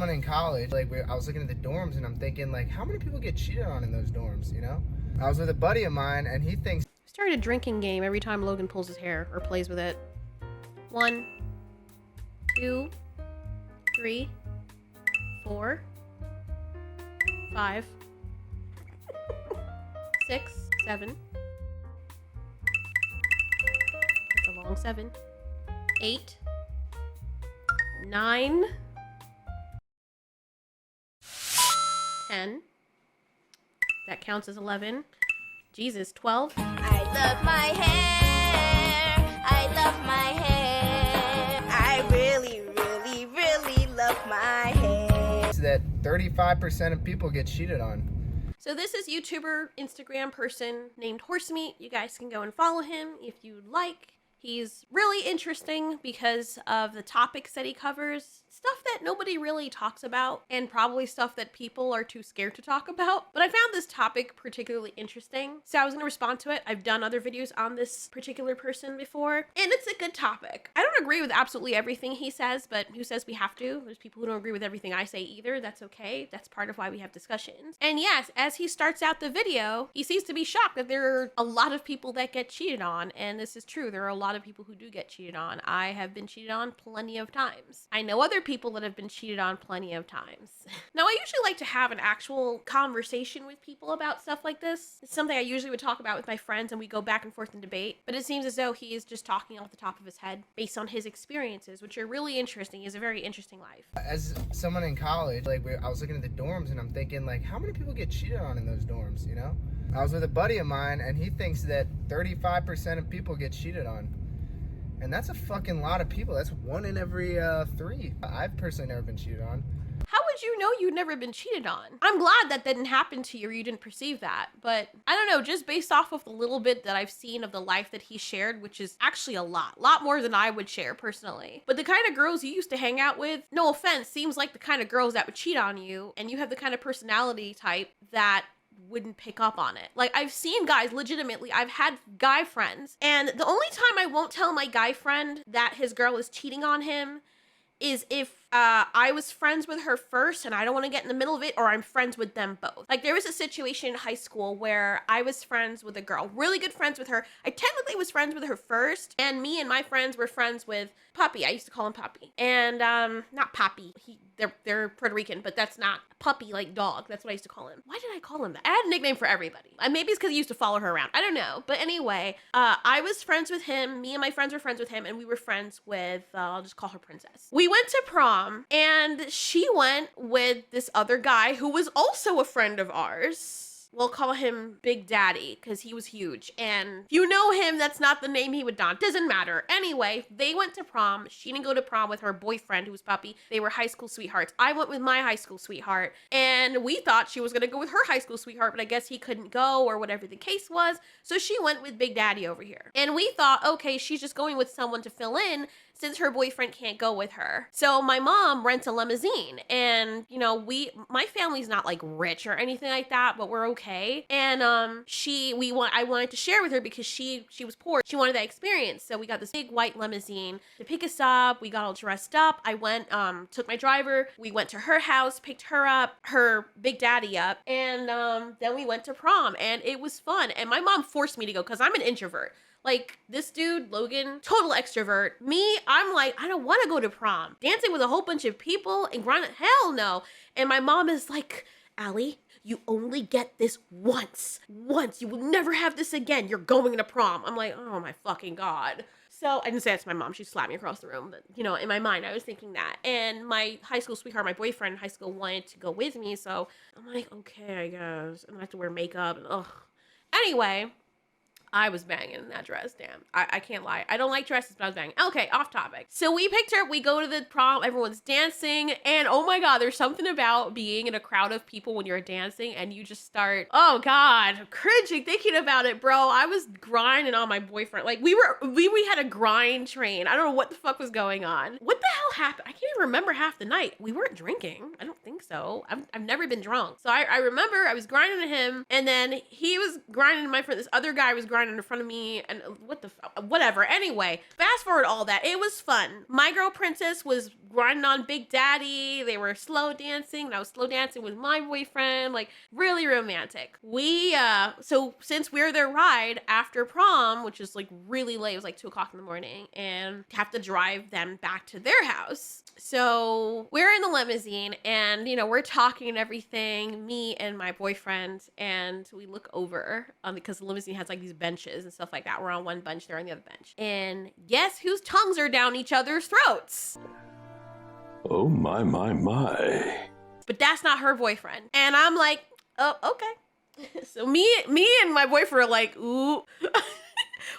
someone in college, like I was looking at the dorms and I'm thinking, like, how many people get cheated on in those dorms, you know? I was with a buddy of mine and he thinks... Started a drinking game every time Logan pulls his hair or plays with it. 1, 2, 3, 4, 5, 6, 7. That's a long 7. 8, 9, 10. That counts as 11. Jesus, 12. I love my hair. I love my hair. I really, really, really love my hair. that 35% of people get cheated on. So this is YouTuber, Instagram person named Horsemeet. You guys can go and follow him if you'd like. He's really interesting because of the topics that he covers. Stuff that nobody really talks about, and probably stuff that people are too scared to talk about. But I found this topic particularly interesting, so I was gonna respond to it. I've done other videos on this particular person before, and it's a good topic. I don't agree with absolutely everything he says, but who says we have to? There's people who don't agree with everything I say either. That's okay. That's part of why we have discussions. And yes, as he starts out the video, he seems to be shocked that there are a lot of people that get cheated on, and this is true. There are a lot of people who do get cheated on. I have been cheated on plenty of times. I know other people that have been cheated on plenty of times. Now, I usually like to have an actual conversation with people about stuff like this. It's something I usually would talk about with my friends and we go back and forth and debate, but it seems as though he is just talking off the top of his head based on his experiences, which are really interesting. He has a very interesting life. As someone in college, like I was looking at the dorms and I'm thinking, like, how many people get cheated on in those dorms, you know? I was with a buddy of mine and he thinks that 35% of people get cheated on. And that's a fucking lot of people. That's 1 in every 3. I've personally never been cheated on. How would you know you'd never been cheated on? I'm glad that didn't happen to you or you didn't perceive that, but I don't know, just based off of the little bit that I've seen of the life that he shared, which is actually a lot more than I would share personally. But the kind of girls you used to hang out with, no offense, seems like the kind of girls that would cheat on you, and you have the kind of personality type that wouldn't pick up on it. Like, I've seen guys, legitimately, I've had guy friends, and the only time I won't tell my guy friend that his girl is cheating on him is if I was friends with her first and I don't want to get in the middle of it, or I'm friends with them both. Like, there was a situation in high school where I was friends with a girl, really good friends with her. I technically was friends with her first, and me and my friends were friends with Puppy. I used to call him Puppy. And not Poppy. They're Puerto Rican, but that's not Puppy, like dog. That's what I used to call him. Why did I call him that? I had a nickname for everybody. Maybe it's because he used to follow her around. I don't know. But anyway, I was friends with him. Me and my friends were friends with him, and we were friends with, I'll just call her Princess. We went to prom, and she went with this other guy who was also a friend of ours. We'll call him Big Daddy because he was huge. And if you know him, that's not the name he would don. Doesn't matter. Anyway, they went to prom. She didn't go to prom with her boyfriend, who was Puppy. They were high school sweethearts. I went with my high school sweetheart. And we thought she was going to go with her high school sweetheart, but I guess he couldn't go or whatever the case was. So she went with Big Daddy over here. And we thought, okay, she's just going with someone to fill in since her boyfriend can't go with her. So my mom rents a limousine, and you know, my family's not like rich or anything like that, but we're okay. And I wanted to share with her because she was poor. She wanted that experience. So we got this big white limousine to pick us up. We got all dressed up. I went, took my driver. We went to her house, picked her up, her Big Daddy up, and then we went to prom, and it was fun. And my mom forced me to go because I'm an introvert. Like, this dude, Logan, total extrovert. Me, I'm like, I don't want to go to prom. Dancing with a whole bunch of people and grinding, hell no. And my mom is like, Allie, you only get this once. Once. You will never have this again. You're going to prom. I'm like, oh my fucking God. So I didn't say that to my mom. She slapped me across the room. But, you know, in my mind, I was thinking that. And my high school sweetheart, my boyfriend in high school, wanted to go with me. So I'm like, okay, I guess. And I have to wear makeup. And ugh. Anyway, I was banging in that dress, damn. I can't lie. I don't like dresses, but I was banging. Okay, off topic. So we picked her up, we go to the prom, everyone's dancing, and oh my God, there's something about being in a crowd of people when you're dancing and you just start, oh God, cringing thinking about it, bro. I was grinding on my boyfriend. Like, we had a grind train. I don't know what the fuck was going on. What the hell happened? I can't even remember half the night. We weren't drinking, I don't think so. I've never been drunk. So I remember I was grinding to him, and then he was grinding to my friend. This other guy was grinding in front of me, and whatever. Anyway, fast forward all that. It was fun. My girl Princess was grinding on Big Daddy. They were slow dancing, and I was slow dancing with my boyfriend. Like, really romantic. So since we're their ride after prom, which is like really late, it was like 2:00 in the morning, and have to drive them back to their house. So we're in the limousine, and we're talking and everything, me and my boyfriend, and we look over because the limousine has like these benches and stuff like that. We're on one bench, they're on the other bench, and guess whose tongues are down each other's throats? Oh my. But that's not her boyfriend. And I'm like, oh, okay. So me and my boyfriend are like, ooh.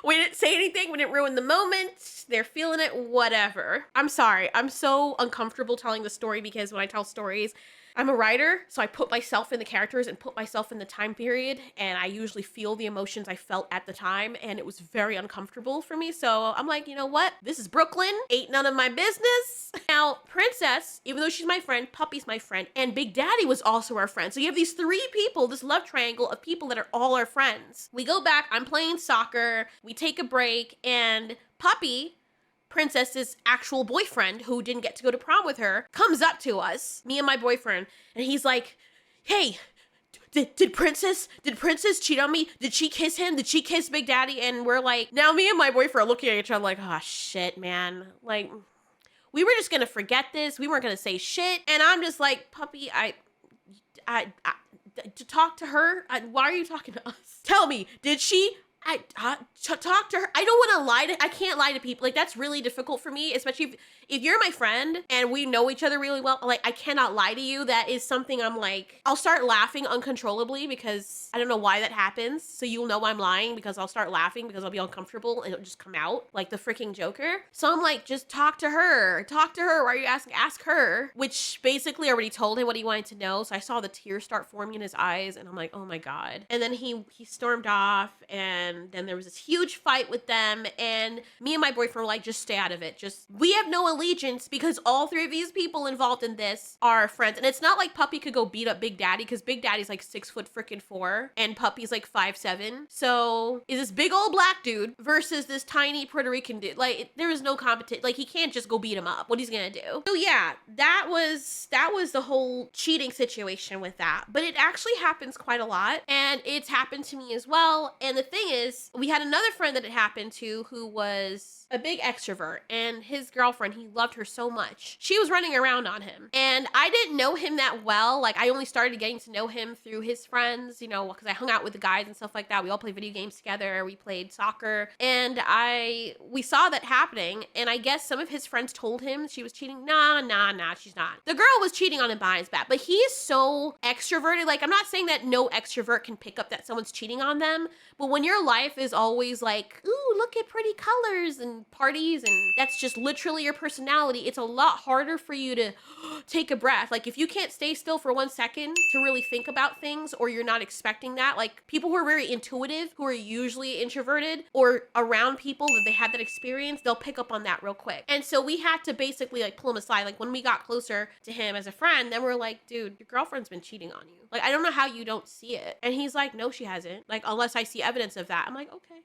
We didn't say anything. We didn't ruin the moment. They're feeling it, whatever. I'm sorry. I'm so uncomfortable telling the story because when I tell stories, I'm a writer, so I put myself in the characters and put myself in the time period, and I usually feel the emotions I felt at the time, and it was very uncomfortable for me. So I'm like, you know what? This is Brooklyn. Ain't none of my business. Now, Princess, even though she's my friend, Puppy's my friend, and Big Daddy was also our friend. So you have these three people, this love triangle of people that are all our friends. We go back, I'm playing soccer, we take a break, and Puppy, Princess's actual boyfriend, who didn't get to go to prom with her, comes up to us, me and my boyfriend, and he's like, hey, did Princess cheat on me? Did she kiss him? Did she kiss Big Daddy? And we're like, now me and my boyfriend are looking at each other like, oh shit, man. Like, we were just gonna forget this. We weren't gonna say shit. And I'm just like, Puppy, to talk to her? Why are you talking to us? Tell me, did she? Talk to her. I don't want to lie I can't lie to people. Like, that's really difficult for me, especially if you're my friend and we know each other really well. Like, I cannot lie to you. That is something I'm like, I'll start laughing uncontrollably because I don't know why that happens. So you'll know I'm lying because I'll start laughing because I'll be uncomfortable and it'll just come out like the freaking Joker. So I'm like, just talk to her. Talk to her. Why are you asking? Ask her. Which basically already told him what he wanted to know. So I saw the tears start forming in his eyes and I'm like, oh my God. And then he stormed off, and then there was this huge fight with them, and me and my boyfriend were like, just stay out of it. We have no allegiance because all three of these people involved in this are friends. And it's not like Puppy could go beat up Big Daddy because Big Daddy's like 6'4" and Puppy's like 5'7". So is this big old black dude versus this tiny Puerto Rican dude. Like, there is no competition. Like, he can't just go beat him up. What he's gonna do? So yeah, that was the whole cheating situation with that. But it actually happens quite a lot, and it's happened to me as well. And the thing is, we had another friend that it happened to who was a big extrovert, and his girlfriend, he loved her so much. She was running around on him, and I didn't know him that well. Like, I only started getting to know him through his friends, because I hung out with the guys and stuff like that. We all played video games together. We played soccer, and we saw that happening, and I guess some of his friends told him she was cheating. Nah, she's not. The girl was cheating on him behind his back, but he's so extroverted. Like, I'm not saying that no extrovert can pick up that someone's cheating on them, but when your life is always like, ooh, look at pretty colors and parties, and that's just literally your personality, it's a lot harder for you to take a breath. Like, if you can't stay still for 1 second to really think about things, or you're not expecting that, like people who are very intuitive, who are usually introverted or around people that they had that experience, they'll pick up on that real quick. And so we had to basically like pull him aside. Like, when we got closer to him as a friend, then we're like, dude, your girlfriend's been cheating on you. Like, I don't know how you don't see it. And he's like, no, she hasn't. Like, unless I see evidence of that. I'm like, okay,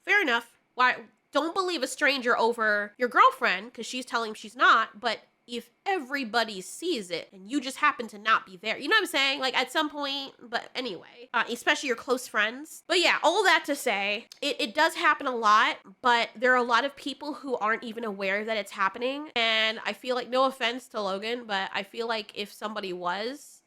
fair enough. Why? Don't believe a stranger over your girlfriend because she's telling she's not. But if everybody sees it and you just happen to not be there, you know what I'm saying? Like, at some point, but anyway, especially your close friends. But yeah, all that to say, it does happen a lot, but there are a lot of people who aren't even aware that it's happening. And I feel like, no offense to Logan, but I feel like if somebody was,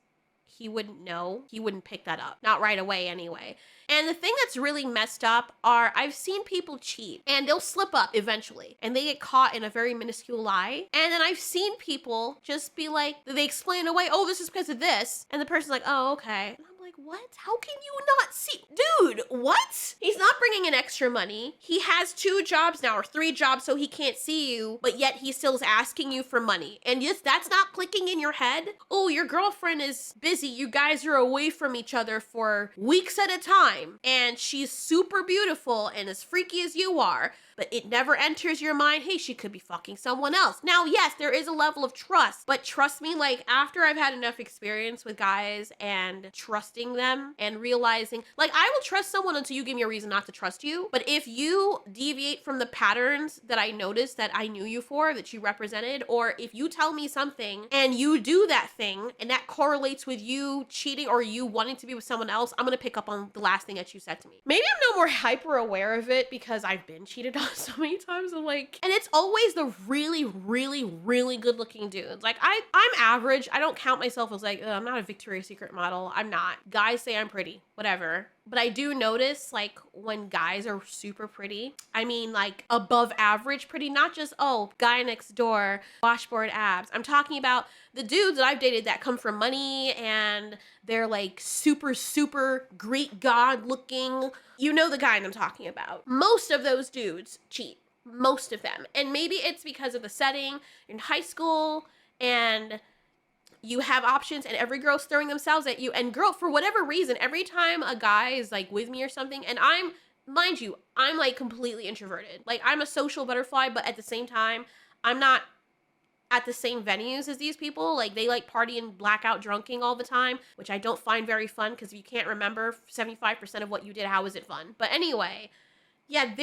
he wouldn't know. He wouldn't pick that up. Not right away anyway. And the thing that's really messed up are I've seen people cheat and they'll slip up eventually and they get caught in a very minuscule lie. And then I've seen people just be like, they explain away, oh, this is because of this. And the person's like, oh, okay. And I'm like, what? How can you not see? Dude, what? He's not bringing in extra money. He has 2 jobs now or 3 jobs so he can't see you, but yet he still is asking you for money. And yes, that's not clicking in your head. Oh, your girlfriend is busy. You guys are away from each other for weeks at a time. And she's super beautiful and as freaky as you are. but it never enters your mind, hey, she could be fucking someone else. Now, yes, there is a level of trust, but trust me, like after I've had enough experience with guys and trusting them and realizing, like I will trust someone until you give me a reason not to trust you. But if you deviate from the patterns that I noticed that I knew you for, that you represented, or if you tell me something and you do that thing and that correlates with you cheating or you wanting to be with someone else, I'm gonna pick up on the last thing that you said to me. Maybe I'm no more hyper aware of it because I've been cheated on so many times. I'm like, and it's always the really, really, really good looking dudes. Like I'm average. I don't count myself as like, I'm not a Victoria's Secret model. I'm not. Guys say I'm pretty, whatever. But I do notice like when guys are super pretty, I mean like above average pretty, not just, oh, guy next door, washboard abs. I'm talking about the dudes that I've dated that come from money and they're like super, super Greek god looking. You know the guy I'm talking about. Most of those dudes cheat. Most of them. And maybe it's because of the setting in high school and you have options and every girl's throwing themselves at you. And girl, for whatever reason, every time a guy is like with me or something, and mind you, I'm like completely introverted. Like I'm a social butterfly, but at the same time, I'm not at the same venues as these people. Like they like party and blackout drunking all the time, which I don't find very fun because if you can't remember 75% of what you did, how is it fun? But anyway, yeah,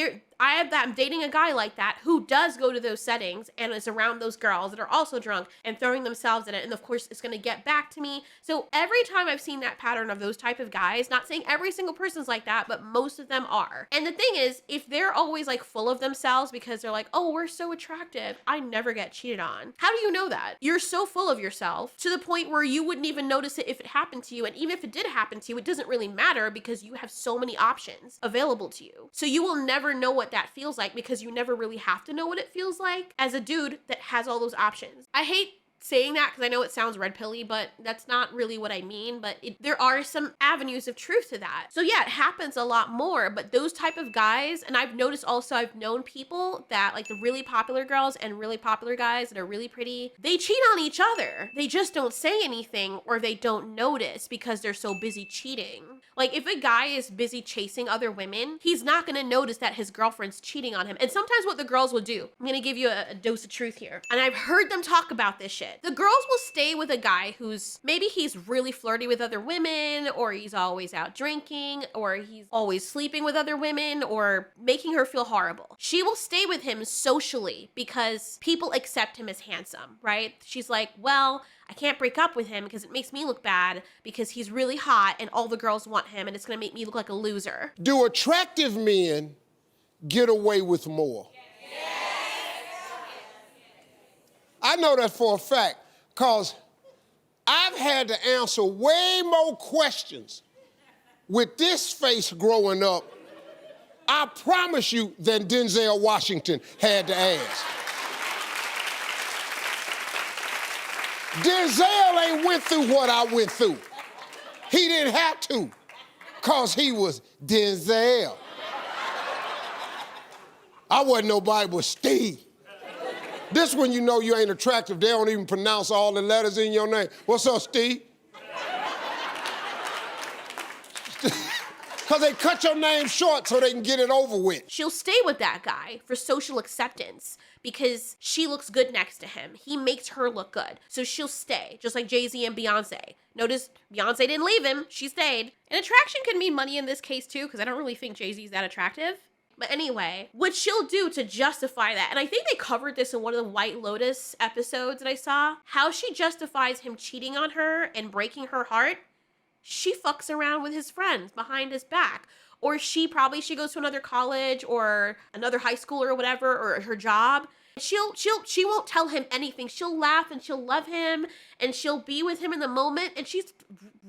I'm dating a guy like that who does go to those settings and is around those girls that are also drunk and throwing themselves in it. And of course, it's going to get back to me. So every time I've seen that pattern of those type of guys, not saying every single person's like that, but most of them are. And the thing is, if they're always like full of themselves because they're like, oh, we're so attractive, I never get cheated on. How do you know that? You're so full of yourself to the point where you wouldn't even notice it if it happened to you. And even if it did happen to you, it doesn't really matter because you have so many options available to you. So you will never know what that feels like because you never really have to know what it feels like as a dude that has all those options. I hate saying that because I know it sounds red pilly, but that's not really what I mean. But there are some avenues of truth to that. So yeah, it happens a lot more, but those type of guys, and I've noticed also, I've known people that like the really popular girls and really popular guys that are really pretty, they cheat on each other. They just don't say anything or they don't notice because they're so busy cheating. Like if a guy is busy chasing other women, he's not gonna notice that his girlfriend's cheating on him. And sometimes what the girls will do, I'm gonna give you a dose of truth here. And I've heard them talk about this shit. The girls will stay with a guy who's, maybe he's really flirty with other women, or he's always out drinking, or he's always sleeping with other women, or making her feel horrible. She will stay with him socially because people accept him as handsome, right? She's like, well, I can't break up with him because it makes me look bad because he's really hot and all the girls want him and it's gonna make me look like a loser. Do attractive men get away with more? I know that for a fact because I've had to answer way more questions with this face growing up, I promise you, than Denzel Washington had to ask. Denzel ain't went through what I went through. He didn't have to, because he was Denzel. I wasn't nobody but Steve. This when you know you ain't attractive, they don't even pronounce all the letters in your name. What's up, Steve? Because they cut your name short so they can get it over with. She'll stay with that guy for social acceptance because she looks good next to him. He makes her look good. So she'll stay, just like Jay-Z and Beyonce. Notice Beyonce didn't leave him, she stayed. And attraction can mean money in this case too, because I don't really think Jay-Z's that attractive. But anyway, what she'll do to justify that, and I think they covered this in one of the White Lotus episodes that I saw, how she justifies him cheating on her and breaking her heart, she fucks around with his friends behind his back. Or she goes to another college or another high school or whatever, or her job. She won't tell him anything. She'll laugh and she'll love him and she'll be with him in the moment, and she's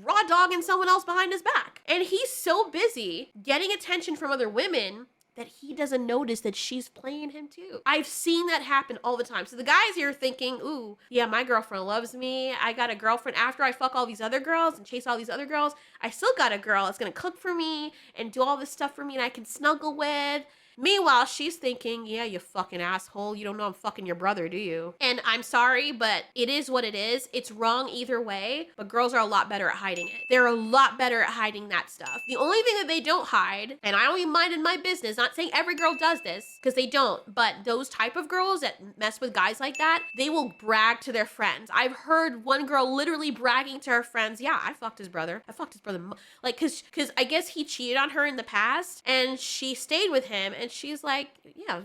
raw dogging someone else behind his back. And he's so busy getting attention from other women that he doesn't notice that she's playing him too. I've seen that happen all the time. So the guys here thinking, ooh, yeah, my girlfriend loves me. I got a girlfriend after I fuck all these other girls and chase all these other girls. I still got a girl that's gonna cook for me and do all this stuff for me and I can snuggle with. Meanwhile, she's thinking, yeah, you fucking asshole. You don't know I'm fucking your brother, do you? And I'm sorry, but it is what it is. It's wrong either way, but girls are a lot better at hiding it. They're a lot better at hiding that stuff. The only thing that they don't hide, and I don't even mind in my business, not saying every girl does this, because they don't, but those type of girls that mess with guys like that, they will brag to their friends. I've heard one girl literally bragging to her friends, yeah, I fucked his brother. I fucked his brother. Like, cause I guess he cheated on her in the past, and she stayed with him, and she's like, yeah,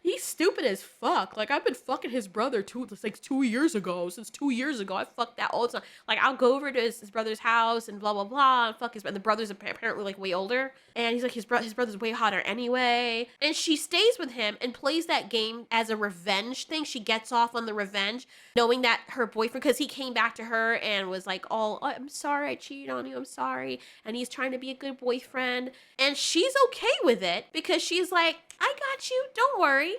he's stupid as fuck. Like, I've been fucking his brother since 2 years ago. I fucked that all the time. Like, I'll go over to his brother's house and blah, blah, blah, and fuck his brother. The brother's apparently, like, way older. And he's like, his brother's way hotter anyway. And she stays with him and plays that game as a revenge thing. She gets off on the revenge, knowing that her boyfriend, because he came back to her and was like, oh, I'm sorry, I cheated on you, I'm sorry. And he's trying to be a good boyfriend. And she's okay with it because she's like, I got you, don't worry,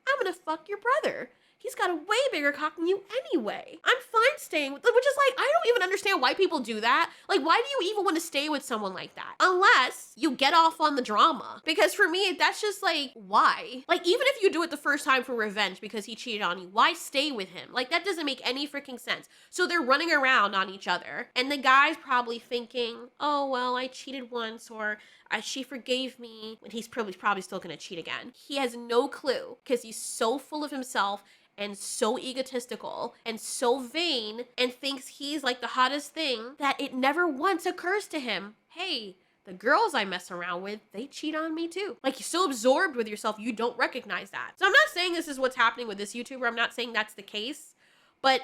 I'm gonna fuck your brother. He's got a way bigger cock than you anyway. I'm fine staying with, which is like, I don't even understand why people do that. Like, why do you even want to stay with someone like that? Unless you get off on the drama. Because for me, that's just like, why? Like, even if you do it the first time for revenge because he cheated on you, why stay with him? Like, that doesn't make any freaking sense. So they're running around on each other. And the guy's probably thinking, oh, well, I cheated once, or she forgave me. And he's probably still gonna cheat again. He has no clue because he's so full of himself and so egotistical and so vain and thinks he's like the hottest thing that it never once occurs to him, hey, the girls I mess around with, they cheat on me too. Like, you're so absorbed with yourself, you don't recognize that. So I'm not saying this is what's happening with this YouTuber. I'm not saying that's the case, but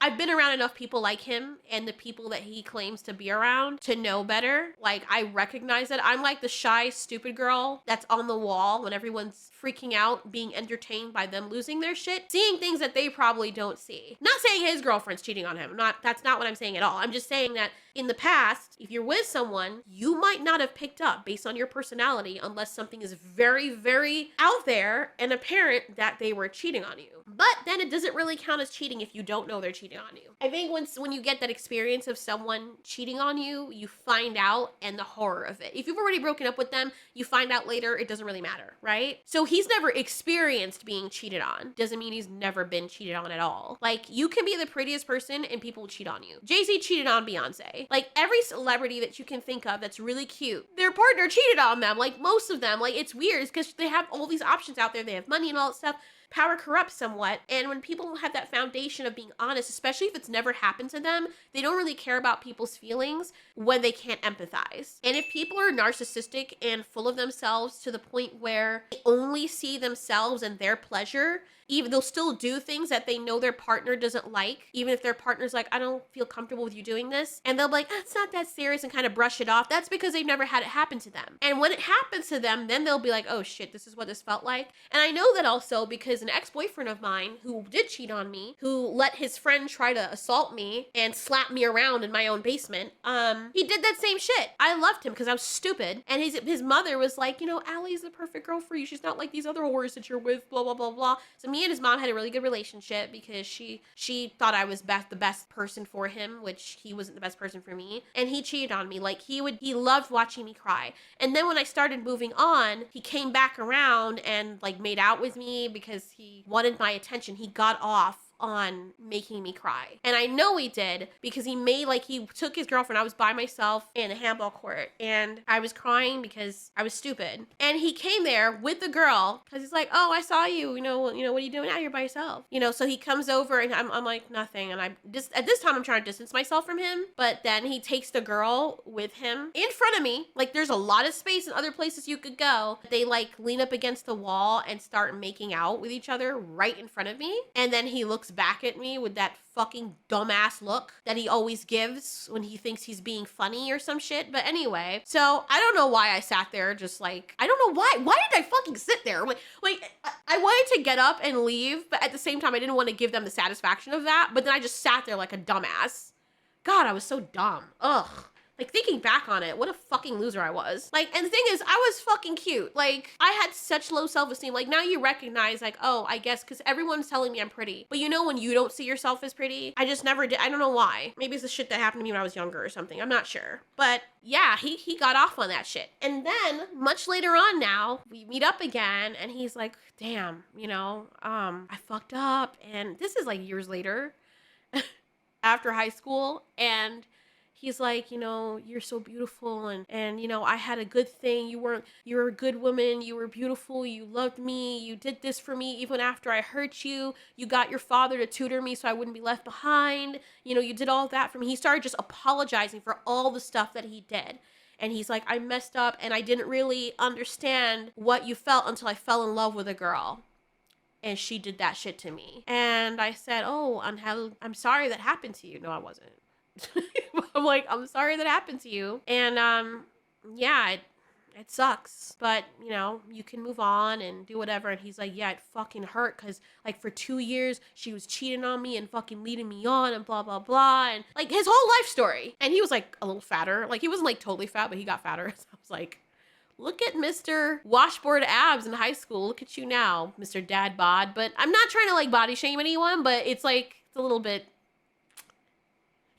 I've been around enough people like him and the people that he claims to be around to know better. Like, I recognize it. I'm like the shy, stupid girl that's on the wall when everyone's freaking out, being entertained by them losing their shit, seeing things that they probably don't see. Not saying his girlfriend's cheating on him. That's not what I'm saying at all. I'm just saying that in the past, if you're with someone, you might not have picked up based on your personality unless something is very, very out there and apparent that they were cheating on you. But then it doesn't really count as cheating if you don't know they're cheating on you. I think when you get that experience of someone cheating on you, you find out, and the horror of it. If you've already broken up with them, you find out later, it doesn't really matter, right? So he's never experienced being cheated on. Doesn't mean he's never been cheated on at all. Like, you can be the prettiest person and people will cheat on you. Jay-Z cheated on Beyonce. Like, every celebrity that you can think of that's really cute, their partner cheated on them. Like, most of them. Like, it's weird. It's because they have all these options out there. They have money and all that stuff. Power corrupts somewhat, and when people don't have that foundation of being honest, especially if it's never happened to them, they don't really care about people's feelings when they can't empathize. And if people are narcissistic and full of themselves to the point where they only see themselves and their pleasure, even they'll still do things that they know their partner doesn't like, even if their partner's like, I don't feel comfortable with you doing this, and they'll be like, it's not that serious, and kind of brush it off. That's because they've never had it happen to them. And when it happens to them, then they'll be like, oh shit, this is what this felt like. And I know that also because an ex-boyfriend of mine who did cheat on me, who let his friend try to assault me and slap me around in my own basement, he did that same shit. I loved him because I was stupid, and his mother was like, you know, Allie's the perfect girl for you. She's not like these other whores that you're with, blah, blah, blah, blah. So me and his mom had a really good relationship because she thought I was the best person for him, which he wasn't the best person for me. And he cheated on me. Like, he loved watching me cry. And then when I started moving on, he came back around and like made out with me because he wanted my attention. He got off on making me cry. And I know he did because he took his girlfriend. I was by myself in a handball court and I was crying because I was stupid. And he came there with the girl because he's like, oh, I saw you. You know, what are you doing out here by yourself? You know, so he comes over and I'm like, nothing. And at this time I'm trying to distance myself from him. But then he takes the girl with him in front of me. Like, there's a lot of space in other places you could go. They like lean up against the wall and start making out with each other right in front of me. And then he looks back at me with that fucking dumbass look that he always gives when he thinks he's being funny or some shit. But anyway, so I don't know why I sat there just like, I don't know why did I fucking sit there? I wanted to get up and leave, but at the same time I didn't want to give them the satisfaction of that. But then I just sat there like a dumbass. God, I was so dumb. Ugh. Like, thinking back on it, what a fucking loser I was. Like, and the thing is, I was fucking cute. Like, I had such low self-esteem. Like, now you recognize, like, oh, I guess, because everyone's telling me I'm pretty. But you know when you don't see yourself as pretty? I just never did. I don't know why. Maybe it's the shit that happened to me when I was younger or something. I'm not sure. But yeah, he got off on that shit. And then, much later on now, we meet up again, and he's like, damn, you know, I fucked up. And this is like years later, after high school, and he's like, you know, you're so beautiful, and you know, I had a good thing. You were a good woman. You were beautiful. You loved me. You did this for me even after I hurt you. You got your father to tutor me so I wouldn't be left behind. You know, you did all that for me. He started just apologizing for all the stuff that he did. And he's like, I messed up and I didn't really understand what you felt until I fell in love with a girl. And she did that shit to me. And I said, oh, I'm sorry that happened to you. No, I wasn't. I'm like, I'm sorry that happened to you. And yeah, it sucks. But, you know, you can move on and do whatever. And he's like, yeah, it fucking hurt. Because, like, for 2 years, she was cheating on me and fucking leading me on and blah, blah, blah. And, like, his whole life story. And he was, like, a little fatter. Like, he wasn't, like, totally fat, but he got fatter. So I was like, look at Mr. Washboard abs in high school. Look at you now, Mr. Dad bod. But I'm not trying to, like, body shame anyone, but it's, like, it's a little bit...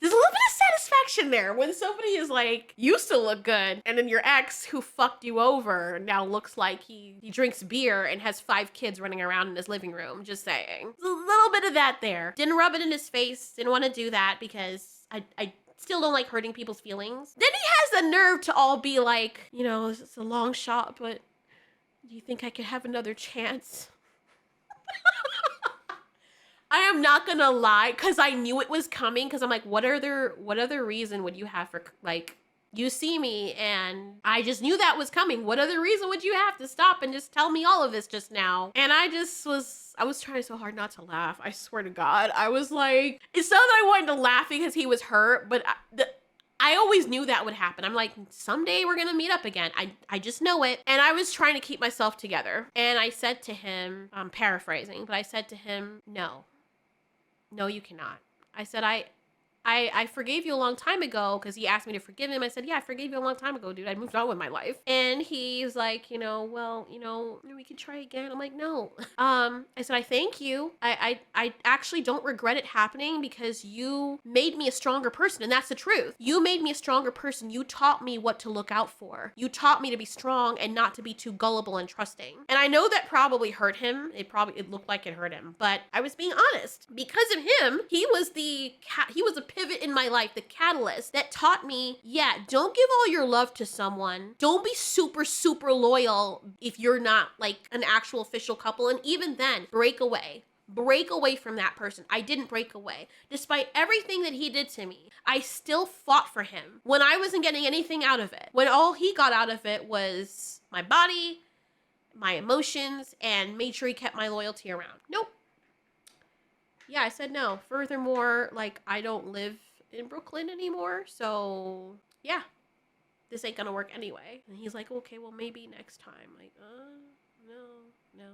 There's a little bit of satisfaction there when somebody is like, used to look good, and then your ex who fucked you over now looks like he drinks beer and has 5 kids running around in his living room. Just saying. There's a little bit of that there. Didn't rub it in his face. Didn't want to do that because I still don't like hurting people's feelings. Then he has the nerve to all be like, you know, it's a long shot, but do you think I could have another chance? I am not gonna lie, because I knew it was coming, because I'm like, what other reason would you have for, like, you see me, and I just knew that was coming. What other reason would you have to stop and just tell me all of this just now? And I was trying so hard not to laugh. I swear to God. I was like, it's not that I wanted to laugh because he was hurt, but I always knew that would happen. I'm like, someday we're gonna meet up again. I just know it. And I was trying to keep myself together. And I said to him, I'm paraphrasing, but I said to him, no, you cannot. I said, I forgave you a long time ago, because he asked me to forgive him. I said, yeah, I forgave you a long time ago, dude. I moved on with my life. And he's like, well, we can try again. I'm like, no. I said, I thank you. I actually don't regret it happening, because you made me a stronger person. And that's the truth. You made me a stronger person. You taught me what to look out for. You taught me to be strong and not to be too gullible and trusting. And I know that probably hurt him. It looked like it hurt him, but I was being honest. Because of him, he was a pivot in my life, the catalyst that taught me, yeah, don't give all your love to someone. Don't be super, super loyal if you're not like an actual official couple. And even then, break away. Break away from that person. I didn't break away. Despite everything that he did to me, I still fought for him when I wasn't getting anything out of it. When all he got out of it was my body, my emotions, and made sure he kept my loyalty around. Nope. Yeah, I said no. Furthermore, like, I don't live in Brooklyn anymore, so yeah, this ain't gonna work anyway. And he's like, okay, well, maybe next time. Like, no.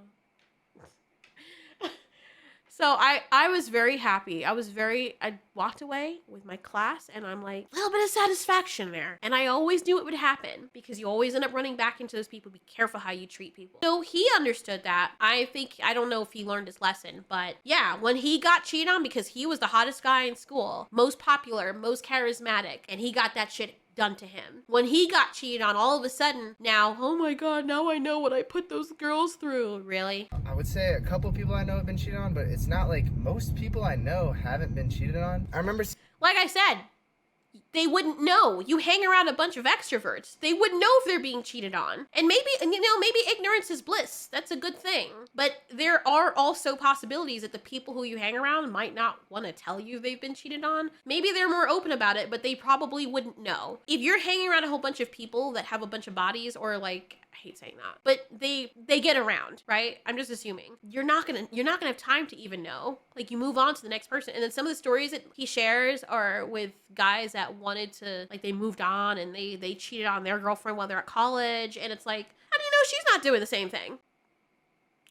So I was very happy. I walked away with my class, and I'm like, a little bit of satisfaction there. And I always knew it would happen, because you always end up running back into those people. Be careful how you treat people. So he understood that. I don't know if he learned his lesson, but yeah, when he got cheated on, because he was the hottest guy in school, most popular, most charismatic, and he got that shit done to him. When he got cheated on, all of a sudden, now, oh my God, now I know what I put those girls through. Really? I would say a couple people I know have been cheated on, but it's not like most people I know haven't been cheated on. I remember... Like I said, they wouldn't know. You hang around a bunch of extroverts. They wouldn't know if they're being cheated on. And maybe ignorance is bliss. That's a good thing. But there are also possibilities that the people who you hang around might not want to tell you they've been cheated on. Maybe they're more open about it, but they probably wouldn't know. If you're hanging around a whole bunch of people that have a bunch of bodies, or like, I hate saying that, but they get around, right? I'm just assuming. You're not gonna have time to even know. Like, you move on to the next person. And then some of the stories that he shares are with guys that wanted to, like, they moved on and they cheated on their girlfriend while they're at college. And it's like, how do you know she's not doing the same thing?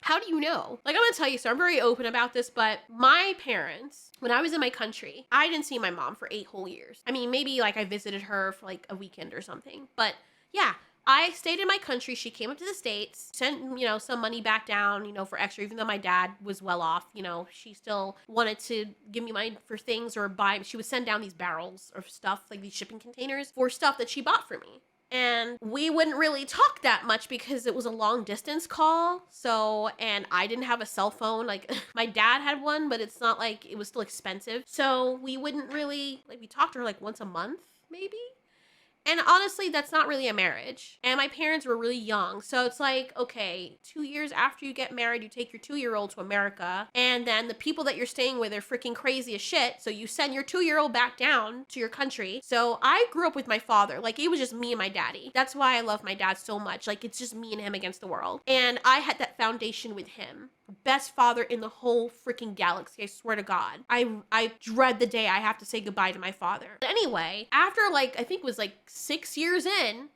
How do you know? Like, I'm gonna tell you, so I'm very open about this, but my parents, when I was in my country, I didn't see my mom for 8 whole years. I mean, maybe like I visited her for like a weekend or something, but yeah, I stayed in my country. She came up to the States, sent, some money back down, for extra, even though my dad was well off, she still wanted to give me money for things or she would send down these barrels of stuff, like these shipping containers for stuff that she bought for me. And we wouldn't really talk that much because it was a long distance call. So, and I didn't have a cell phone. Like, my dad had one, but it's not like, it was still expensive. So we wouldn't really, like, we talked to her like once a month, maybe. And honestly, that's not really a marriage. And my parents were really young. So it's like, okay, 2 years after you get married, you take your 2-year-old to America. And then the people that you're staying with are freaking crazy as shit. So you send your 2-year-old back down to your country. So I grew up with my father. Like, it was just me and my daddy. That's why I love my dad so much. Like, it's just me and him against the world. And I had that foundation with him. Best father in the whole freaking galaxy, I swear to God. I dread the day I have to say goodbye to my father. But anyway, after I think it was 6 years in,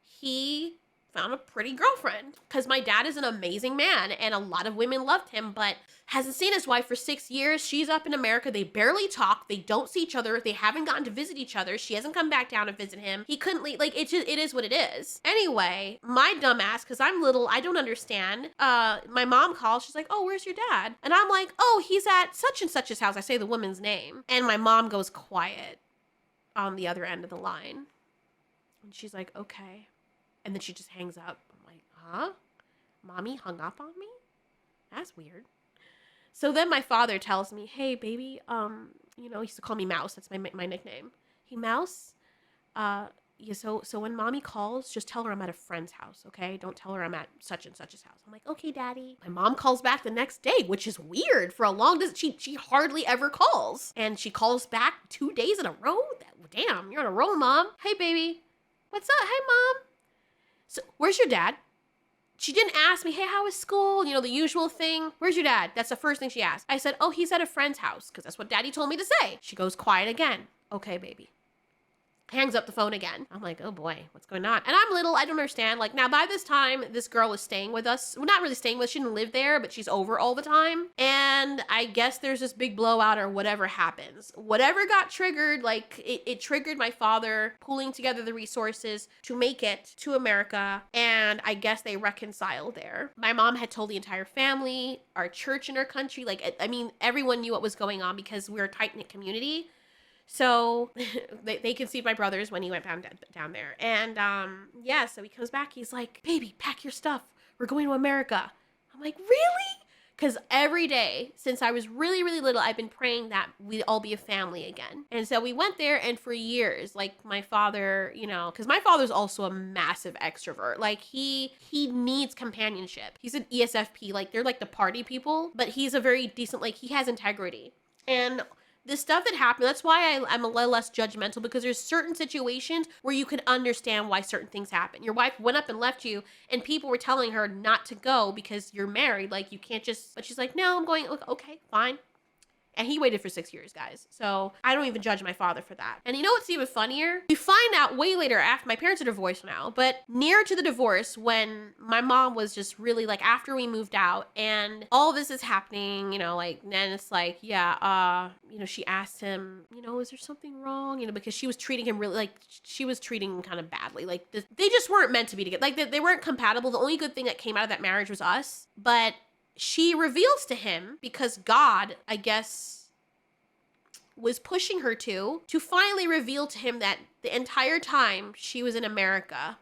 he found a pretty girlfriend. Because my dad is an amazing man and a lot of women loved him, but hasn't seen his wife for 6 years. She's up in America. They barely talk. They don't see each other. They haven't gotten to visit each other. She hasn't come back down to visit him. He couldn't leave. Like, it is what it is. Anyway, my dumbass, because I'm little, I don't understand. My mom calls. She's like, oh, where's your dad? And I'm like, oh, he's at such and such's house. I say the woman's name. And my mom goes quiet on the other end of the line. And she's like, okay. And then she just hangs up. I'm like, huh? Mommy hung up on me? That's weird. So then my father tells me, hey, baby, he used to call me Mouse. That's my nickname. Hey, Mouse, yeah, so when mommy calls, just tell her I'm at a friend's house, okay? Don't tell her I'm at such and such's house. I'm like, okay, daddy. My mom calls back the next day, which is weird. For a long distance, she hardly ever calls. And she calls back 2 days in a row? Damn, you're on a roll, Mom. Hey, baby. What's up? Hey, Mom. So, where's your dad? She didn't ask me, hey, how was school? The usual thing. Where's your dad? That's the first thing she asked. I said, oh, he's at a friend's house, because that's what daddy told me to say. She goes quiet again. Okay, baby. Hangs up the phone again. I'm like, oh boy, what's going on? And I'm little, I don't understand. Like, now by this time, this girl is staying with us. Well, not really staying with us. She didn't live there, but she's over all the time. And I guess there's this big blowout or whatever happens. Whatever got triggered, like, it triggered my father pulling together the resources to make it to America. And I guess they reconciled there. My mom had told the entire family, our church in our country. Like, I mean, everyone knew what was going on because we're a tight-knit community. So they conceived my brothers when he went down there. And yeah, so he comes back. He's like, baby, pack your stuff. We're going to America. I'm like, really? Because every day since I was really, really little, I've been praying that we'd all be a family again. And so we went there, and for years, like, my father, because my father's also a massive extrovert. Like, he needs companionship. He's an ESFP. Like, they're like the party people, but he's a very decent, like, he has integrity. And the stuff that happened, that's why I'm a little less judgmental, because there's certain situations where you can understand why certain things happen. Your wife went up and left you, and people were telling her not to go because you're married. Like, you can't just, but she's like, no, I'm going, okay, fine. And he waited for 6 years, guys. So I don't even judge my father for that. And you know what's even funnier? We find out way later, after my parents are divorced now, but near to the divorce, when my mom was just really, like, after we moved out and all this is happening, then it's like, yeah, she asked him, is there something wrong? Because she was treating him really, like, she was treating him kind of badly. Like, they just weren't meant to be together. Like, they weren't compatible. The only good thing that came out of that marriage was us. But she reveals to him, because God, I guess, was pushing her to finally reveal to him that the entire time she was in America,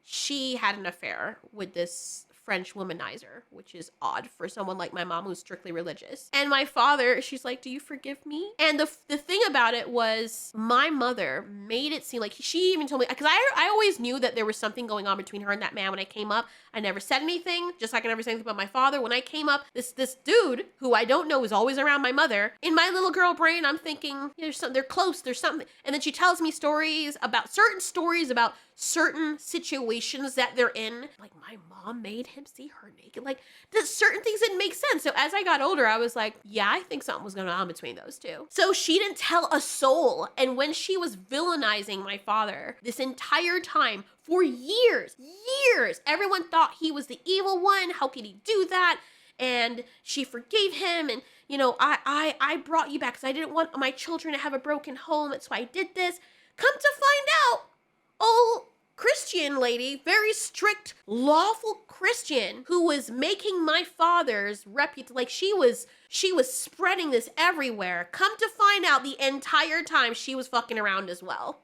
she had an affair with this French womanizer, which is odd for someone like my mom who's strictly religious. And my father, she's like, do you forgive me? And the thing about it was, my mother made it seem like, she even told me, because I always knew that there was something going on between her and that man when I came up. I never said anything, just like I never said anything about my father. When I came up, this dude, who I don't know is always around my mother, in my little girl brain, I'm thinking, they're close, there's something. And then she tells me certain stories about certain situations that they're in. Like, my mom made him see her naked. Like, certain things didn't make sense. So as I got older, I was like, yeah, I think something was going on between those two. So she didn't tell a soul. And when she was villainizing my father this entire time for years, everyone thought he was the evil one. How could he do that? And she forgave him, and you know, I brought you back because I didn't want my children to have a broken home. That's why I did this. Come to find out, old Christian lady, very strict, lawful Christian, who was making my father's reputation, like she was spreading this everywhere. Come to find out, the entire time she was fucking around as well.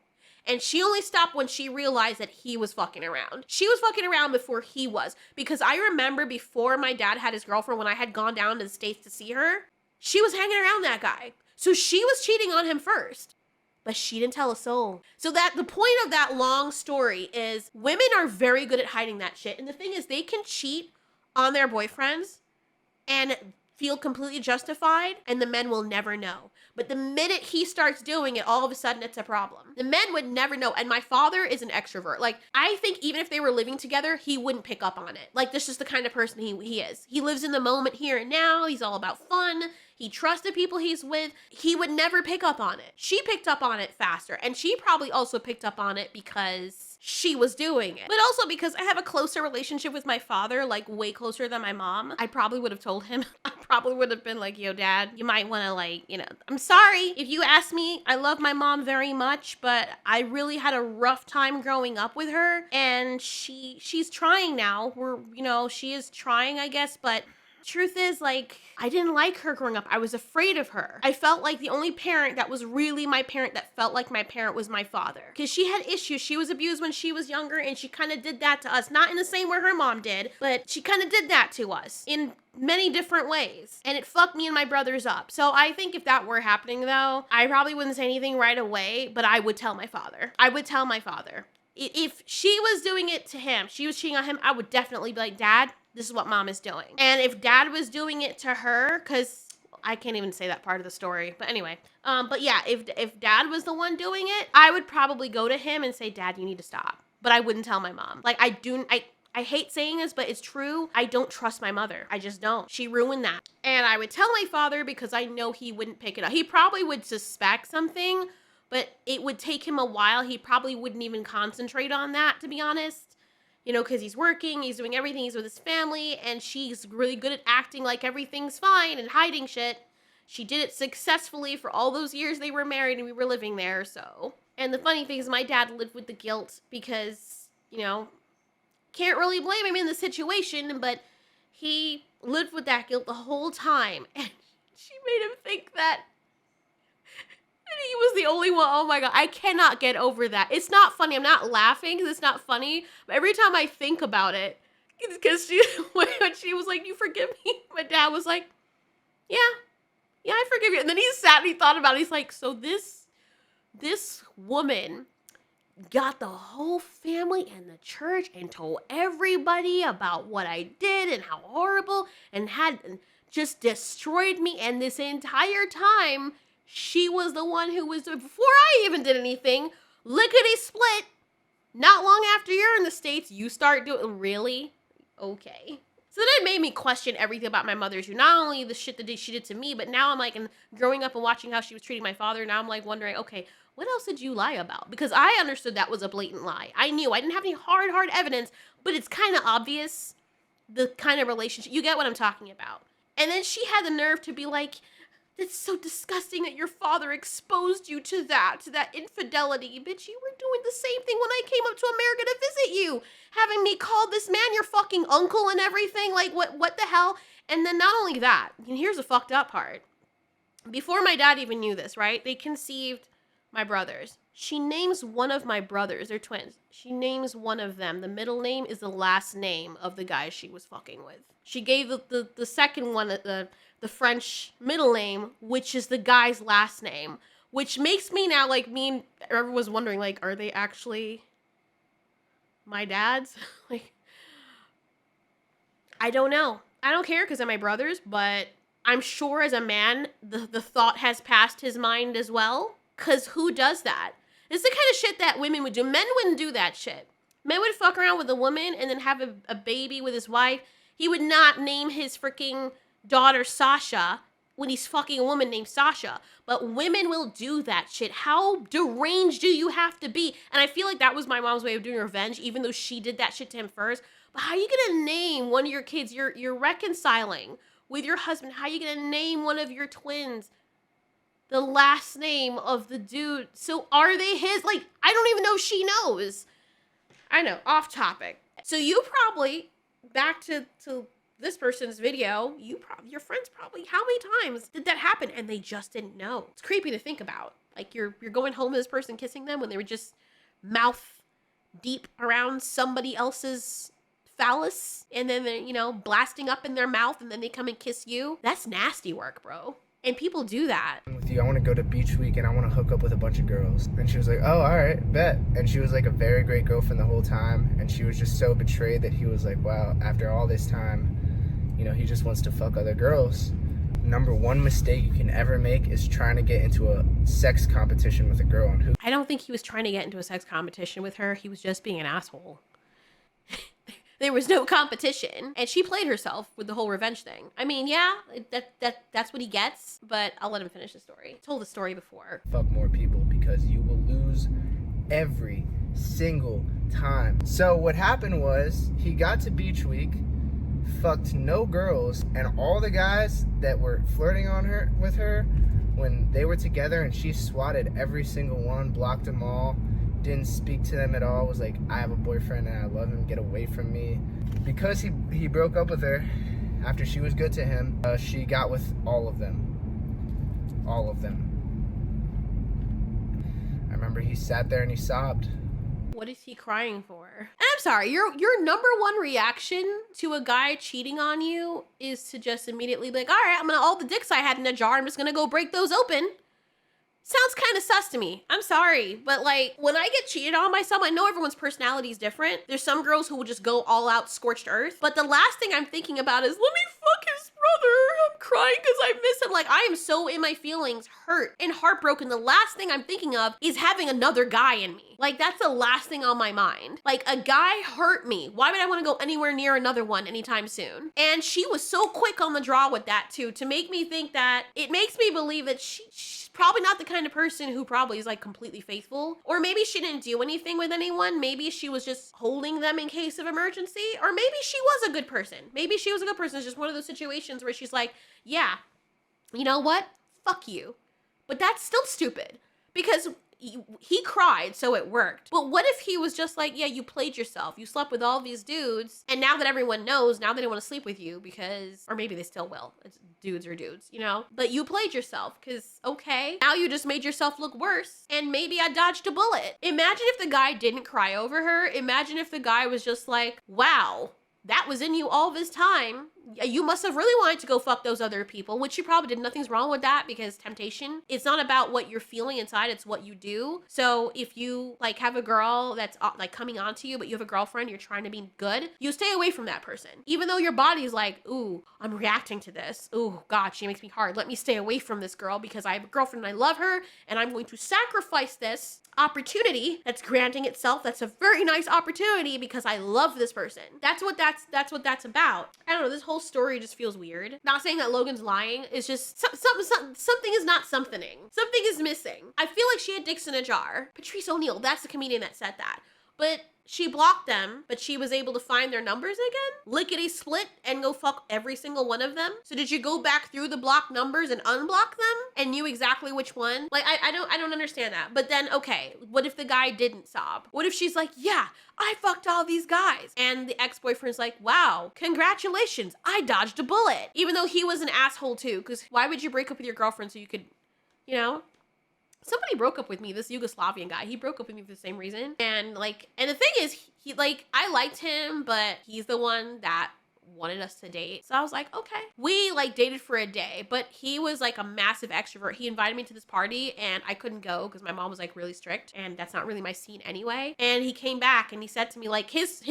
And she only stopped when she realized that he was fucking around. She was fucking around before he was. Because I remember before my dad had his girlfriend, when I had gone down to the States to see her, she was hanging around that guy. So she was cheating on him first. But she didn't tell a soul. So that the point of that long story is women are very good at hiding that shit. And the thing is, they can cheat on their boyfriends and feel completely justified, and the men will never know. But the minute he starts doing it, all of a sudden it's a problem. The men would never know. And my father is an extrovert. Like, I think even if they were living together, he wouldn't pick up on it. Like, this is the kind of person he is. He lives in the moment here and now. He's all about fun. He trusts the people he's with. He would never pick up on it. She picked up on it faster. And she probably also picked up on it because she was doing it. But also because I have a closer relationship with my father, like way closer than my mom. I probably would have told him. I probably would have been like, yo, Dad, you might want to, like, you know, I'm sorry if you ask me. I love my mom very much, but I really had a rough time growing up with her. And she's trying now. She is trying, I guess, but truth is, like, I didn't like her growing up. I was afraid of her. I felt like the only parent that was really my parent that felt like my parent was my father. Because she had issues. She was abused when she was younger, and she kind of did that to us. Not in the same way her mom did, but she kind of did that to us in many different ways. And it fucked me and my brothers up. So I think if that were happening, though, I probably wouldn't say anything right away, but I would tell my father. I would tell my father. If she was doing it to him, she was cheating on him, I would definitely be like, Dad, this is what Mom is doing. And if Dad was doing it to her, because I can't even say that part of the story, but anyway. But yeah, if Dad was the one doing it, I would probably go to him and say, Dad, you need to stop. But I wouldn't tell my mom. Like, I hate saying this, but it's true. I don't trust my mother. I just don't. She ruined that. And I would tell my father because I know he wouldn't pick it up. He probably would suspect something, but it would take him a while. He probably wouldn't even concentrate on that, to be honest. You know, because he's working, he's doing everything, he's with his family, and she's really good at acting like everything's fine and hiding shit. She did it successfully for all those years they were married and we were living there, so. And the funny thing is my dad lived with the guilt because, you know, can't really blame him in the situation, but he lived with that guilt the whole time. And she made him think that he was the only one. Oh my God. I cannot get over that. It's not funny. I'm not laughing because it's not funny. But every time I think about it, because when she was like, you forgive me? My dad was like, yeah, I forgive you. And then he sat and he thought about it. He's like, so this woman got the whole family and the church and told everybody about what I did and how horrible and had just destroyed me. And this entire time, she was the one who was, before I even did anything, lickety split. Not long after you're in the States, you start doing, really? Okay. So that made me question everything about my mother. Not only the shit that she did to me, but now I'm like, and growing up and watching how she was treating my father, now I'm like wondering, okay, what else did you lie about? Because I understood that was a blatant lie. I knew. I didn't have any hard evidence, but it's kind of obvious the kind of relationship. You get what I'm talking about. And then she had the nerve to be like, it's so disgusting that your father exposed you to that infidelity. Bitch, you were doing the same thing when I came up to America to visit you. Having me call this man your fucking uncle and everything. Like, what the hell? And then not only that, and here's the fucked up part. Before my dad even knew this, right? They conceived my brothers. She names one of my brothers, they're twins. She names one of them. The middle name is the last name of the guy she was fucking with. She gave the second one the French middle name, which is the guy's last name, which makes me now, like, me and everyone's wondering, like, are they actually my dad's? Like, I don't know. I don't care because they're my brothers, but I'm sure as a man, the thought has passed his mind as well. Because who does that? It's the kind of shit that women would do. Men wouldn't do that shit. Men would fuck around with a woman and then have a baby with his wife. He would not name his freaking daughter Sasha when he's fucking a woman named Sasha. But women will do that shit. How deranged do you have to be? And I feel like that was my mom's way of doing revenge, even though she did that shit to him first. But how are you gonna name one of your kids? You're reconciling with your husband. How are you gonna name one of your twins the last name of the dude? So are they his? Like, I don't even know if she knows. I know, off topic. So you probably, back to this person's video, your friends probably, how many times did that happen and they just didn't know? It's creepy to think about. Like, you're going home to this person kissing them when they were just mouth deep around somebody else's phallus, and then they're, you know, blasting up in their mouth, and then they come and kiss you. That's nasty work, bro. And people do that. With you, I want to go to beach week and I want to hook up with a bunch of girls. And she was like, oh, all right, bet. And she was like a very great girlfriend the whole time. And she was just so betrayed that he was like, wow, after all this time, you know, he just wants to fuck other girls. Number one mistake you can ever make is trying to get into a sex competition with a girl. And I don't think he was trying to get into a sex competition with her. He was just being an asshole. There was no competition, and she played herself with the whole revenge thing. I mean, yeah, that's what he gets, but I'll let him finish the story. I told the story before. Fuck more people because you will lose every single time. So what happened was he got to beach week, fucked no girls, and all the guys that were flirting on her with her when they were together, and she swatted every single one, blocked them all, didn't speak to them at all, was like, I have a boyfriend and I love him, get away from me. Because he broke up with her after she was good to him, she got with all of them. All of them. I remember he sat there and he sobbed. What is he crying for? And I'm sorry, your number one reaction to a guy cheating on you is to just immediately be like, all right, all the dicks I had in a jar, I'm just gonna go break those open. Sounds kind of sus to me. I'm sorry, but like, when I get cheated on by someone, I know everyone's personality is different. There's some girls who will just go all out scorched earth, but the last thing I'm thinking about is, let me fuck his brother. I'm crying because I miss him. Like, I am so in my feelings, hurt and heartbroken. The last thing I'm thinking of is having another guy in me. Like, that's the last thing on my mind. Like, a guy hurt me. Why would I want to go anywhere near another one anytime soon? And she was so quick on the draw with that too, to make me think that, it makes me believe that she's probably not the kind of person who probably is like completely faithful. Or maybe she didn't do anything with anyone. Maybe she was just holding them in case of emergency. Or maybe she was a good person. Maybe she was a good person. It's just one of those situations where she's like, yeah, you know what? Fuck you. But that's still stupid because he cried, so it worked. But what if he was just like, yeah, you played yourself. You slept with all these dudes, and now that everyone knows, now they don't want to sleep with you because, or maybe they still will. It's dudes are dudes, you know? But you played yourself because, okay, now you just made yourself look worse, and maybe I dodged a bullet. Imagine if the guy didn't cry over her. Imagine if the guy was just like, wow, that was in you all this time. You must have really wanted to go fuck those other people, which you probably did. Nothing's wrong with that because temptation, it's not about what you're feeling inside, it's what you do. So if you like have a girl that's like coming on to you, but you have a girlfriend, you're trying to be good, you stay away from that person. Even though your body's like, ooh, I'm reacting to this. Ooh, God, she makes me hard. Let me stay away from this girl because I have a girlfriend and I love her and I'm going to sacrifice this opportunity that's granting itself. That's a very nice opportunity because I love this person. That's what that's about. I don't know, this whole story just feels weird. Not saying that Logan's lying. It's just something is not somethinging. Something is missing. I feel like she had dicks in a jar. Patrice O'Neal, that's the comedian that said that. But she blocked them, but she was able to find their numbers again? Lickety split and go fuck every single one of them? So did you go back through the blocked numbers and unblock them and knew exactly which one? Like, I don't understand that. But then, okay, what if the guy didn't sob? What if she's like, yeah, I fucked all these guys. And the ex-boyfriend's like, wow, congratulations, I dodged a bullet. Even though he was an asshole too, because why would you break up with your girlfriend so you could, you know? Somebody broke up with me, this Yugoslavian guy. He broke up with me for the same reason. And the thing is, he like, I liked him, but he's the one that wanted us to date. So I was like, okay. We like dated for a day, but he was like a massive extrovert. He invited me to this party and I couldn't go because my mom was like really strict and that's not really my scene anyway. And he came back and he said to me like his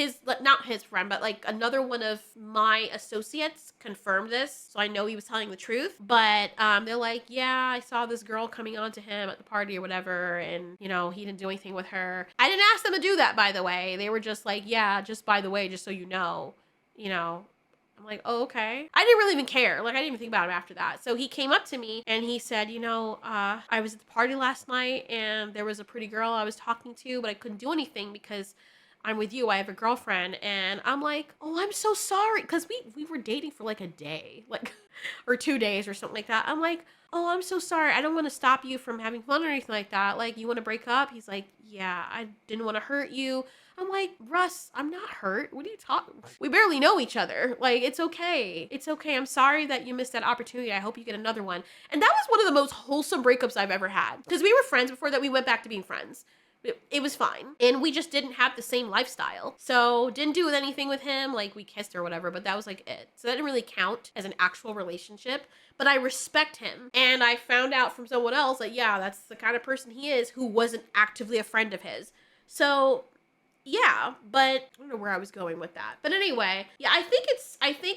not his friend, but like another one of my associates confirmed this. So I know he was telling the truth, but they're like, yeah, I saw this girl coming on to him at the party or whatever. And you know, he didn't do anything with her. I didn't ask them to do that, by the way. They were just like, yeah, just by the way, just so you know. I'm like, oh, okay. I didn't really even care. Like, I didn't even think about him after that. So he came up to me and he said, I was at the party last night and there was a pretty girl I was talking to, but I couldn't do anything because I'm with you. I have a girlfriend. And I'm like, oh, I'm so sorry. Because we were dating for like a day, like, or 2 days or something like that. I'm like, oh, I'm so sorry. I don't want to stop you from having fun or anything like that. Like, you want to break up? He's like, yeah, I didn't want to hurt you. I'm like, Russ, I'm not hurt. What are you talking? We barely know each other. Like, it's okay. It's okay. I'm sorry that you missed that opportunity. I hope you get another one. And that was one of the most wholesome breakups I've ever had. Because we were friends before that. We went back to being friends. It was fine. And we just didn't have the same lifestyle. So didn't do anything with him. Like, we kissed or whatever, but that was like it. So that didn't really count as an actual relationship. But I respect him. And I found out from someone else that, yeah, that's the kind of person he is who wasn't actively a friend of his. So yeah, but I don't know where I was going with that. But anyway, yeah, I think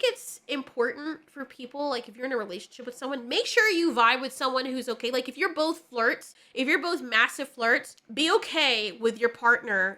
it's important for people, like if you're in a relationship with someone, make sure you vibe with someone who's okay. Like if you're both flirts, if you're both massive flirts, be okay with your partner,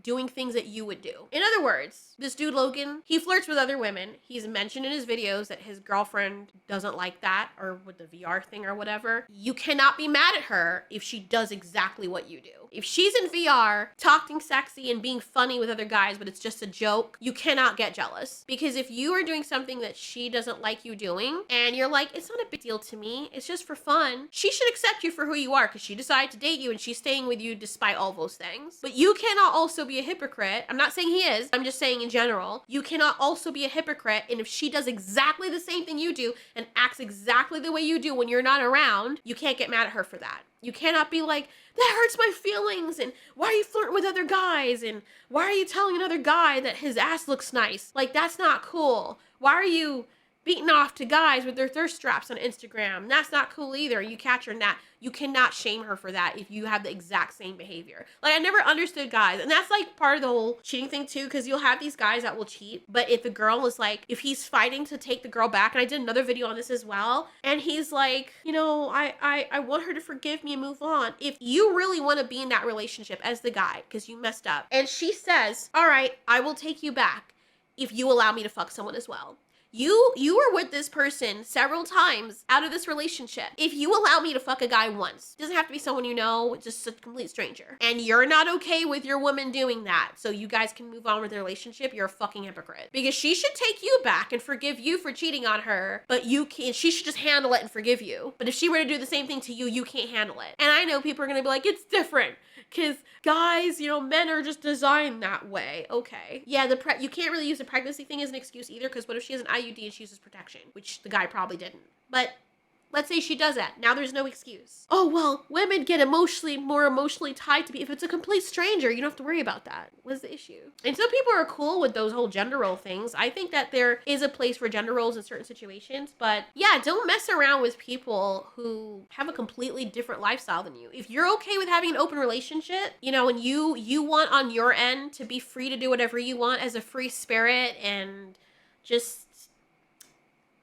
doing things that you would do. In other words, this dude Logan, he flirts with other women. He's mentioned in his videos that his girlfriend doesn't like that, or with the VR thing or whatever. You cannot be mad at her if she does exactly what you do. If she's in VR, talking sexy and being funny with other guys, but it's just a joke, you cannot get jealous. Because if you are doing something that she doesn't like you doing, and you're like, it's not a big deal to me, it's just for fun, she should accept you for who you are because she decided to date you and she's staying with you despite all those things. But you cannot also be a hypocrite. I'm not saying he is, I'm just saying in general, you cannot also be a hypocrite, and if she does exactly the same thing you do and acts exactly the way you do when you're not around, you can't get mad at her for that. You cannot be like, that hurts my feelings, and why are you flirting with other guys, and why are you telling another guy that his ass looks nice? Like, that's not cool. Why are you beating off to guys with their thirst traps on Instagram? That's not cool either. You catch her in that. You cannot shame her for that if you have the exact same behavior. Like, I never understood guys, and that's like part of the whole cheating thing too, because you'll have these guys that will cheat, but if the girl is like, if he's fighting to take the girl back, and I did another video on this as well, and he's like, I want her to forgive me and move on. If you really want to be in that relationship as the guy, because you messed up, and she says, all right, I will take you back if you allow me to fuck someone as well. You were with this person several times out of this relationship. If you allow me to fuck a guy once, it doesn't have to be someone you know, just a complete stranger, and you're not okay with your woman doing that, so you guys can move on with the relationship, you're a fucking hypocrite. Because she should take you back and forgive you for cheating on her, but she should just handle it and forgive you. But if she were to do the same thing to you, you can't handle it. And I know people are gonna be like, it's different, because guys, men are just designed that way. Okay. Yeah, you can't really use the pregnancy thing as an excuse either, because what if she has an IUD and she uses protection, which the guy probably didn't. But let's say she does that. Now there's no excuse. Oh, well, women get more emotionally tied to me. If it's a complete stranger, you don't have to worry about that. What's the issue? And some people are cool with those whole gender role things. I think that there is a place for gender roles in certain situations, but yeah, don't mess around with people who have a completely different lifestyle than you. If you're okay with having an open relationship, and you want on your end to be free to do whatever you want as a free spirit and just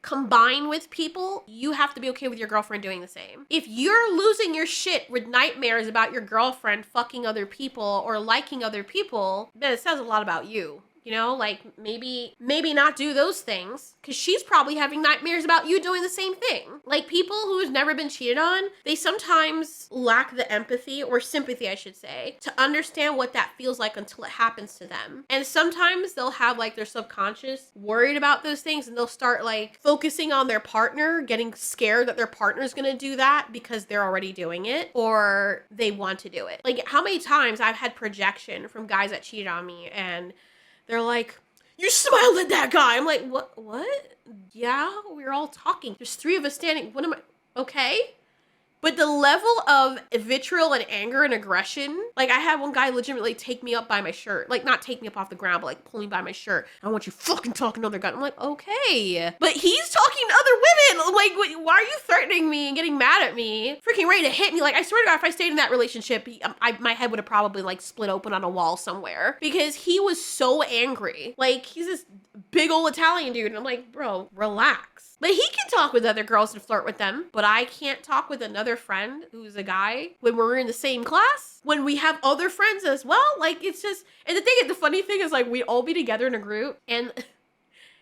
combine with people, you have to be okay with your girlfriend doing the same. If you're losing your shit with nightmares about your girlfriend fucking other people or liking other people, then it says a lot about you. Like maybe not do those things, because she's probably having nightmares about you doing the same thing. Like, people who've never been cheated on, they sometimes lack the empathy or sympathy, I should say, to understand what that feels like until it happens to them. And sometimes they'll have like their subconscious worried about those things, and they'll start like focusing on their partner, getting scared that their partner's gonna do that because they're already doing it or they want to do it. Like, how many times I've had projection from guys that cheated on me, and they're like, you smiled at that guy. I'm like, what? Yeah, we were all talking. There's 3 of us standing. What am I? Okay. But the level of vitriol and anger and aggression, like I had one guy legitimately take me up by my shirt, like not take me up off the ground, but like pull me by my shirt. I want you fucking talking to other guys. I'm like, okay, but he's talking to other women. Like, why are you threatening me and getting mad at me? Freaking ready to hit me. Like, I swear to God, if I stayed in that relationship, my head would have probably like split open on a wall somewhere because he was so angry. Like, he's this big old Italian dude. And I'm like, bro, relax. But he can talk with other girls and flirt with them, but I can't talk with another friend who's a guy when we're in the same class, when we have other friends as well. Like, it's just, and the funny thing is, like, we'd all be together in a group and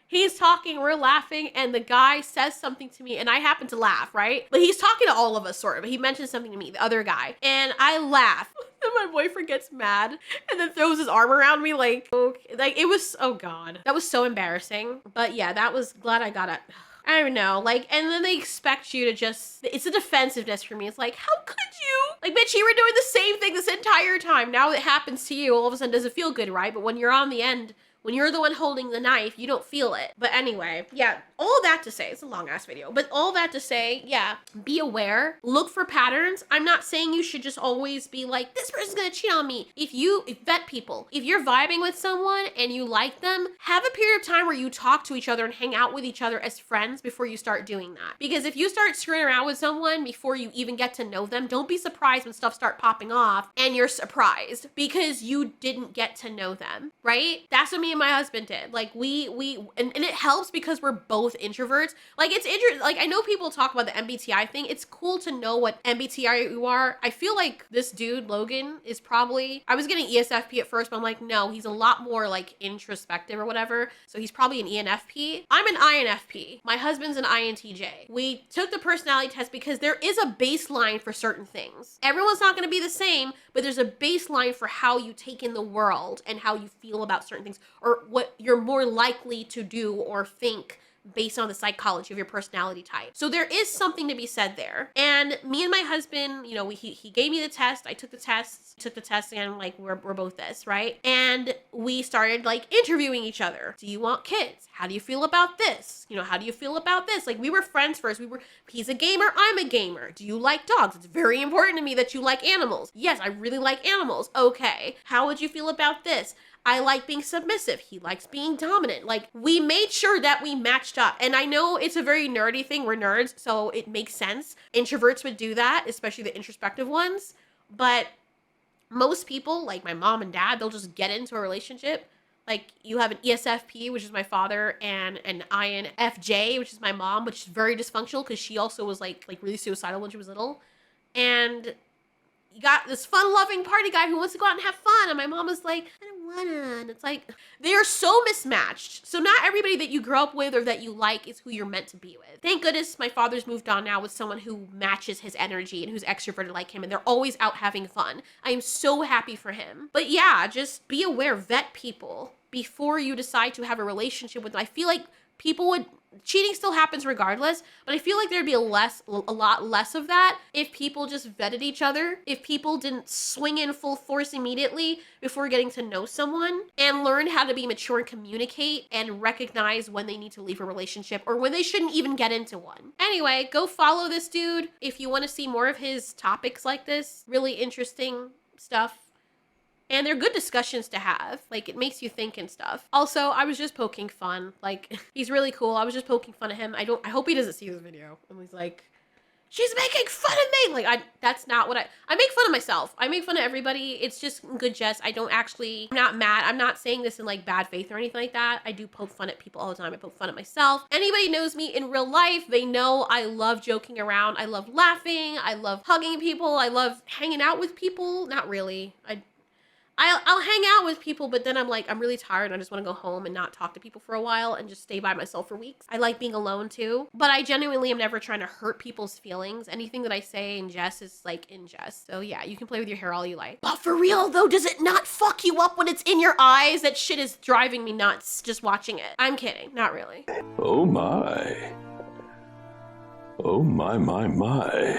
he's talking, we're laughing, and the guy says something to me, and I happen to laugh, right? But he's talking to all of us, sort of. He mentions something to me, the other guy, and I laugh. And my boyfriend gets mad and then throws his arm around me, like, okay. Like, it was, oh God. That was so embarrassing. But yeah, that was, glad I got it. I don't know, like, and then they expect you to just, it's a defensiveness for me. It's like, how could you? Like, bitch, you were doing the same thing this entire time. Now it happens to you, all of a sudden, does it feel good, right? But when you're on the end, when you're the one holding the knife, you don't feel it. But anyway, yeah, all that to say, it's a long ass video, but all that to say, yeah, be aware, look for patterns. I'm not saying you should just always be like, this person's gonna cheat on me. If vet people, if you're vibing with someone and you like them, have a period of time where you talk to each other and hang out with each other as friends before you start doing that. Because if you start screwing around with someone before you even get to know them, don't be surprised when stuff start popping off and you're surprised because you didn't get to know them, right? That's what me and my husband did. Like and it helps because we're both introverts. Like like I know people talk about the MBTI thing. It's cool to know what MBTI you are. I feel like this dude, Logan, is probably, I was getting ESFP at first, but I'm like, no, he's a lot more like introspective or whatever. So he's probably an ENFP. I'm an INFP. My husband's an INTJ. We took the personality test because there is a baseline for certain things. Everyone's not going to be the same, but there's a baseline for how you take in the world and how you feel about certain things, or what you're more likely to do or think based on the psychology of your personality type. So there is something to be said there. And me and my husband, you know, he gave me the test. I took the test and like, we're both this, right? And we started like interviewing each other. Do you want kids? How do you feel about this? You know, how do you feel about this? Like, we were friends first. He's a gamer, I'm a gamer. Do you like dogs? It's very important to me that you like animals. Yes, I really like animals. Okay. How would you feel about this? I like being submissive. He likes being dominant. Like, we made sure that we matched up. And I know it's a very nerdy thing. We're nerds, so it makes sense. Introverts would do that, especially the introspective ones. But most people, like my mom and dad, they'll just get into a relationship. Like, you have an ESFP, which is my father, and an INFJ, which is my mom, which is very dysfunctional because she also was like really suicidal when she was little. And you got this fun-loving party guy who wants to go out and have fun. And my mom was like, I don't wanna. And it's like, they are so mismatched. So not everybody that you grow up with or that you like is who you're meant to be with. Thank goodness my father's moved on now with someone who matches his energy and who's extroverted like him. And they're always out having fun. I am so happy for him. But yeah, just be aware, vet people before you decide to have a relationship with them. I feel like cheating still happens regardless, but I feel like there'd be a lot less of that if people just vetted each other, if people didn't swing in full force immediately before getting to know someone, and learn how to be mature and communicate and recognize when they need to leave a relationship or when they shouldn't even get into one. Anyway, go follow this dude if you want to see more of his topics like this. Really interesting stuff. And they're good discussions to have. Like, it makes you think and stuff. Also, I was just poking fun. Like, he's really cool. I was just poking fun at him. I hope he doesn't see this video. And he's like, she's making fun of me. Like, that's not what I make fun of myself. I make fun of everybody. It's just good jest. I'm not mad. I'm not saying this in like bad faith or anything like that. I do poke fun at people all the time. I poke fun at myself. Anybody knows me in real life, they know I love joking around. I love laughing. I love hugging people. I love hanging out with people. Not really. I'll hang out with people, but then I'm like, I'm really tired and I just want to go home and not talk to people for a while and just stay by myself for weeks. I like being alone too, but I genuinely am never trying to hurt people's feelings. Anything that I say in jest is like in jest. So yeah, you can play with your hair all you like. But for real though, does it not fuck you up when it's in your eyes? That shit is driving me nuts just watching it. I'm kidding, not really. Oh my. Oh my.